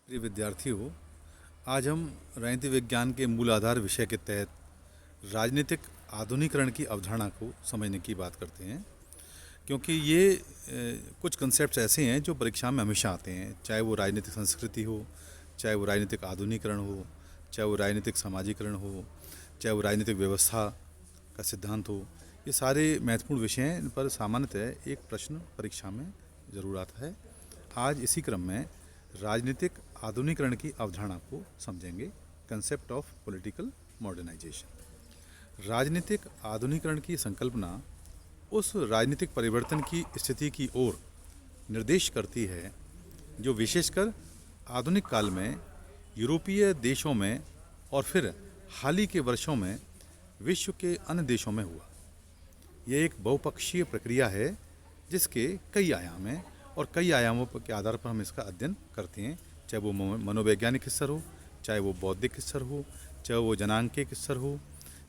प्रिय विद्यार्थियों, आज हम राजनीति विज्ञान के मूल आधार विषय के तहत राजनीतिक आधुनिकरण की अवधारणा को समझने की बात करते हैं। क्योंकि ये कुछ कंसेप्ट्स ऐसे हैं जो परीक्षा में हमेशा आते हैं, चाहे वो राजनीतिक संस्कृति हो, चाहे वो राजनीतिक आधुनिकरण हो, चाहे वो राजनीतिक समाजीकरण हो, चाहे वो राजनीतिक व्यवस्था का सिद्धांत हो। ये सारे महत्वपूर्ण विषय हैं, इन पर सामान्यतः एक प्रश्न परीक्षा में ज़रूर आता है। आज इसी क्रम में राजनीतिक आधुनिकरण की अवधारणा को समझेंगे, कंसेप्ट ऑफ पॉलिटिकल मॉडर्नाइजेशन। राजनीतिक आधुनिकरण की संकल्पना उस राजनीतिक परिवर्तन की स्थिति की ओर निर्देश करती है जो विशेषकर आधुनिक काल में यूरोपीय देशों में और फिर हाल ही के वर्षों में विश्व के अन्य देशों में हुआ। यह एक बहुपक्षीय प्रक्रिया है जिसके कई आयाम हैं और कई आयामों के आधार पर हम इसका अध्ययन करते हैं, चाहे वो मनोवैज्ञानिक स्तर हो, चाहे वो बौद्धिक स्तर हो, चाहे वो जनांकिक स्तर हो,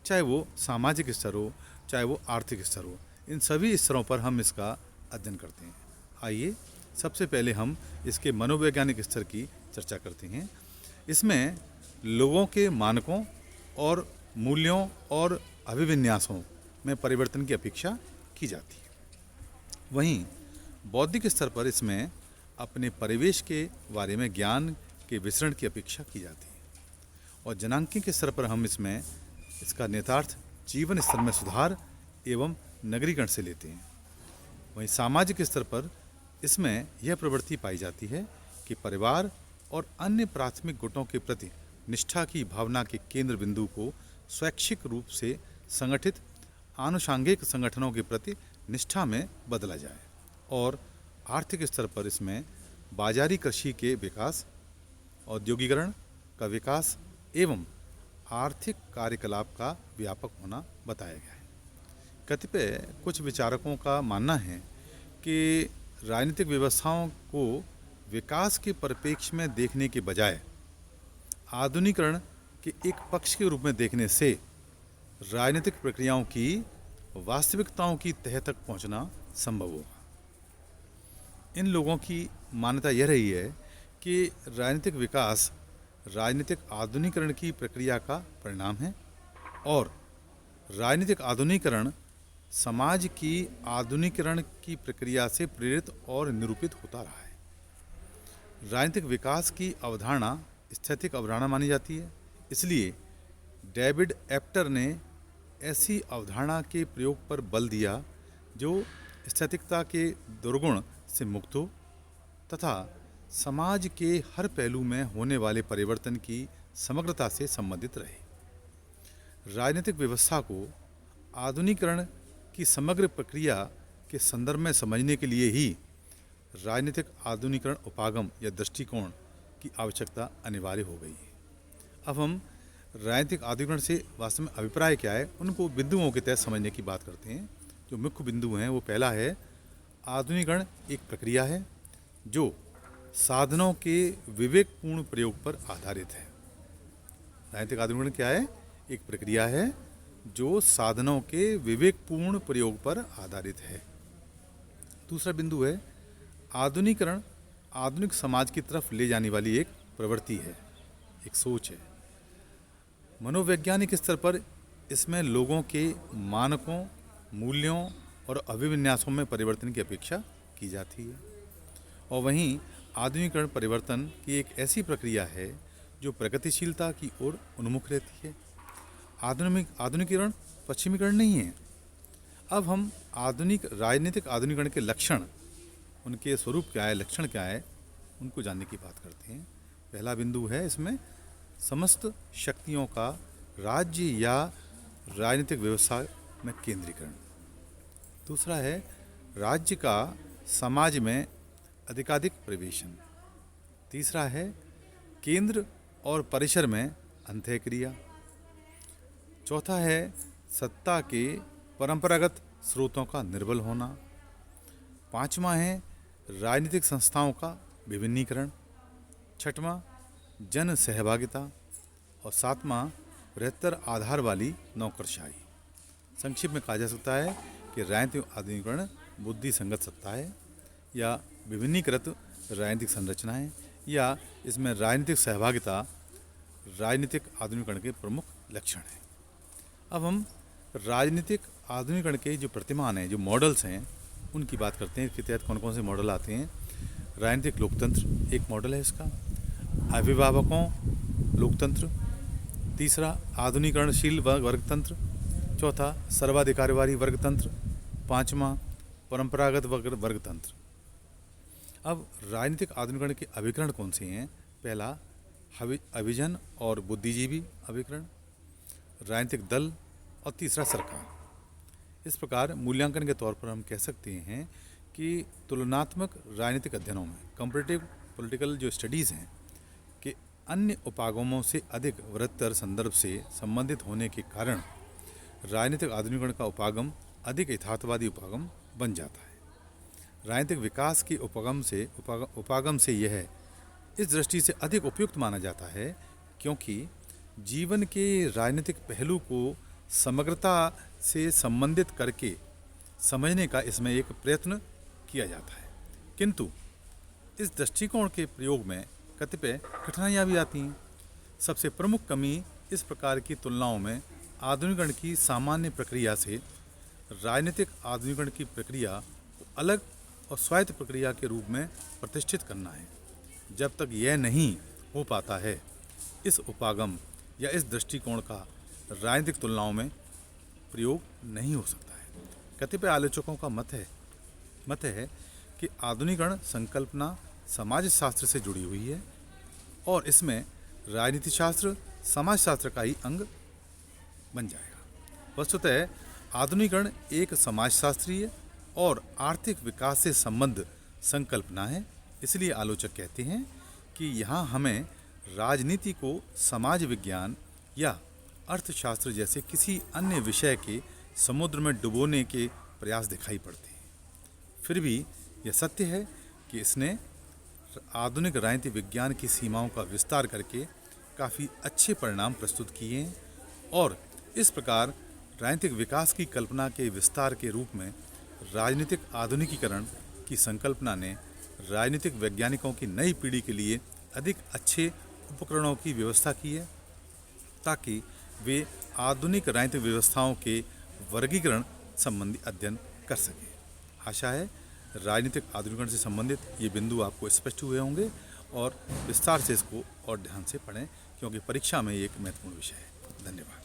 चाहे वो सामाजिक स्तर हो, चाहे वो आर्थिक स्तर हो। इन सभी स्तरों पर हम इसका अध्ययन करते हैं। आइए सबसे पहले हम इसके मनोवैज्ञानिक स्तर की चर्चा करते हैं। इसमें लोगों के मानकों और मूल्यों और अभिविन्यासों में परिवर्तन की अपेक्षा की जाती है। वहीं बौद्धिक स्तर पर इसमें अपने परिवेश के बारे में ज्ञान के विसरण की अपेक्षा की जाती है। और जनांकिक स्तर पर हम इसमें इसका नेतार्थ जीवन स्तर में सुधार एवं नगरीकरण से लेते हैं। वहीं सामाजिक स्तर पर इसमें यह प्रवृत्ति पाई जाती है कि परिवार और अन्य प्राथमिक गुटों के प्रति निष्ठा की भावना के केंद्र बिंदु को स्वैच्छिक रूप से संगठित आनुषांगिक संगठनों के प्रति निष्ठा में बदला जाए। और आर्थिक स्तर पर इसमें बाजारी कृषि के विकास, औद्योगिकरण का विकास एवं आर्थिक कार्यकलाप का व्यापक होना बताया गया है। कतिपय कुछ विचारकों का मानना है कि राजनीतिक व्यवस्थाओं को विकास के परिप्रेक्ष्य में देखने के बजाय आधुनिकरण के एक पक्ष के रूप में देखने से राजनीतिक प्रक्रियाओं की वास्तविकताओं की तह तक पहुंचना संभव होगा। इन लोगों की मान्यता यह रही है कि राजनीतिक विकास राजनीतिक आधुनिकरण की प्रक्रिया का परिणाम है और राजनीतिक आधुनिकरण समाज की आधुनिकरण की प्रक्रिया से प्रेरित और निरूपित होता रहा है। राजनीतिक विकास की अवधारणा स्थैतिक अवधारणा मानी जाती है, इसलिए डेविड एप्टर ने ऐसी अवधारणा के प्रयोग पर बल दिया जो स्थैतिकता के दुर्गुण से मुक्त हो तथा समाज के हर पहलू में होने वाले परिवर्तन की समग्रता से संबंधित रहे। राजनीतिक व्यवस्था को आधुनिकरण की समग्र प्रक्रिया के संदर्भ में समझने के लिए ही राजनीतिक आधुनिकरण उपागम या दृष्टिकोण की आवश्यकता अनिवार्य हो गई है। अब हम राजनीतिक आधुनिकरण से वास्तव में अभिप्राय क्या है, उनको बिंदुओं के तहत समझने की बात करते हैं। जो मुख्य बिंदु हैं वो पहला है, आधुनिकरण एक प्रक्रिया है जो साधनों के विवेकपूर्ण प्रयोग पर आधारित है। राजनीतिक आधुनिकरण क्या है? एक प्रक्रिया है जो साधनों के विवेकपूर्ण प्रयोग पर आधारित है। दूसरा बिंदु है, आधुनिकरण आधुनिक समाज की तरफ ले जाने वाली एक प्रवृत्ति है, एक सोच है। मनोवैज्ञानिक स्तर पर इसमें लोगों के मानकों, मूल्यों और अभिविन्यासों में परिवर्तन की अपेक्षा की जाती है। और वहीं आधुनिकरण परिवर्तन की एक ऐसी प्रक्रिया है जो प्रगतिशीलता की ओर उन्मुख रहती है। आधुनिकीकरण पश्चिमीकरण नहीं है। अब हम राजनीतिक आधुनिकरण के लक्षण, उनके स्वरूप क्या है, लक्षण क्या है, उनको जानने की बात करते हैं। पहला बिंदु है इसमें समस्त शक्तियों का राज्य या राजनीतिक व्यवस्था में केंद्रीकरण। दूसरा है राज्य का समाज में अधिकाधिक प्रवेशन। तीसरा है केंद्र और परिसर में अंतःक्रिया। चौथा है सत्ता के परंपरागत स्रोतों का निर्बल होना। पांचवा है राजनीतिक संस्थाओं का विभिन्नीकरण। छठवां जन सहभागिता। और सातवां बृहत्तर आधार वाली नौकरशाही। संक्षिप्त में कहा जा सकता है कि राजनीतिक आधुनिकीकरण बुद्धि संगत सत्ता है या विभिन्नीकृत राजनीतिक संरचनाएं या इसमें राजनीतिक सहभागिता राजनीतिक आधुनिकीकरण के प्रमुख लक्षण हैं। अब हम राजनीतिक आधुनिकीकरण के जो प्रतिमान हैं, जो मॉडल्स हैं, उनकी बात करते हैं। इसके तहत कौन कौन से मॉडल आते हैं। राजनीतिक लोकतंत्र एक मॉडल है इसका, अभिभावकों लोकतंत्र, तीसरा आधुनिकरणशील वर्गतंत्र, चौथा सर्वाधिकारवादी वर्गतंत्र, पांचवा परंपरागत वर्गतंत्र। अब राजनीतिक आधुनिकीकरण के अभिकरण कौन से हैं। पहला अभिजन और बुद्धिजीवी अभिकरण, राजनीतिक दल और तीसरा सरकार। इस प्रकार मूल्यांकन के तौर पर हम कह सकते हैं कि तुलनात्मक राजनीतिक अध्ययनों में, कंपैरेटिव पॉलिटिकल जो स्टडीज़ हैं, कि अन्य उपागमों से अधिक वृहत्तर संदर्भ से संबंधित होने के कारण राजनीतिक आधुनिकीकरण का उपागम अधिक यथार्थवादी उपागम बन जाता है। राजनीतिक विकास के उपागम से यह इस दृष्टि से अधिक उपयुक्त माना जाता है क्योंकि जीवन के राजनीतिक पहलू को समग्रता से संबंधित करके समझने का इसमें एक प्रयत्न किया जाता है। किंतु इस दृष्टिकोण के प्रयोग में कतिपय कठिनाइयाँ भी आती हैं। सबसे प्रमुख कमी इस प्रकार की तुलनाओं में आधुनिकीकरण की सामान्य प्रक्रिया से राजनीतिक आधुनिकीकरण की प्रक्रिया को अलग और स्वायत्त प्रक्रिया के रूप में प्रतिष्ठित करना है। जब तक यह नहीं हो पाता है, इस उपागम या इस दृष्टिकोण का राजनीतिक तुलनाओं में प्रयोग नहीं हो सकता है। कतिपय आलोचकों का मत है कि आधुनिकीकरण संकल्पना समाजशास्त्र से जुड़ी हुई है और इसमें राजनीति शास्त्र समाजशास्त्र का ही अंग बन जाएगा। वस्तुतः आधुनिकीकरण एक समाजशास्त्रीय और आर्थिक विकास से संबद्ध संकल्पना है। इसलिए आलोचक कहते हैं कि यहाँ हमें राजनीति को समाज विज्ञान या अर्थशास्त्र जैसे किसी अन्य विषय के समुद्र में डुबोने के प्रयास दिखाई पड़ते हैं। फिर भी यह सत्य है कि इसने आधुनिक राजनीति विज्ञान की सीमाओं का विस्तार करके काफ़ी अच्छे परिणाम प्रस्तुत किए हैं और इस प्रकार राजनीतिक विकास की कल्पना के विस्तार के रूप में राजनीतिक आधुनिकीकरण की संकल्पना ने राजनीतिक वैज्ञानिकों की नई पीढ़ी के लिए अधिक अच्छे उपकरणों की व्यवस्था की है ताकि वे आधुनिक राजनीतिक व्यवस्थाओं के वर्गीकरण संबंधी अध्ययन कर सकें। आशा है राजनीतिक आधुनिकीकरण से संबंधित ये बिंदु आपको स्पष्ट हुए होंगे और विस्तार से इसको और ध्यान से पढ़ें क्योंकि परीक्षा में ये एक महत्वपूर्ण विषय है। धन्यवाद।